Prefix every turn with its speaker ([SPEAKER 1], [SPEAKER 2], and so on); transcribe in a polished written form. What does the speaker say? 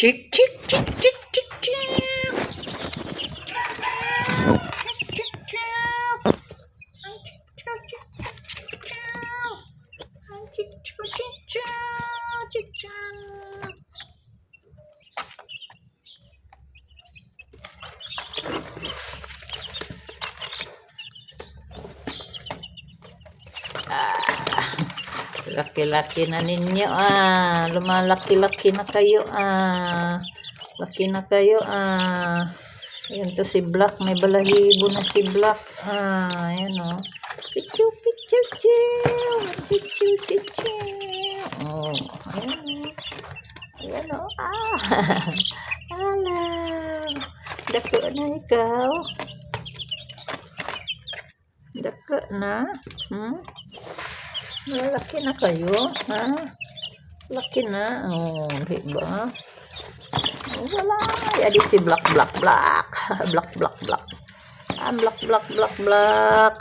[SPEAKER 1] Chick, chick, chick, chick, chick, chick. Laki-laki na ninyo lumalaki-laki na kayo laki na kayo ayan to si Black, may balahibo na si Black ayan pichu pichu chiu pichu pichu ayan alam dako na ikaw dako na laki na kayo, laki na, diba? Wala, yadi si Black, Black, Black, Black, Black, Black, Black, Black, Black, Black.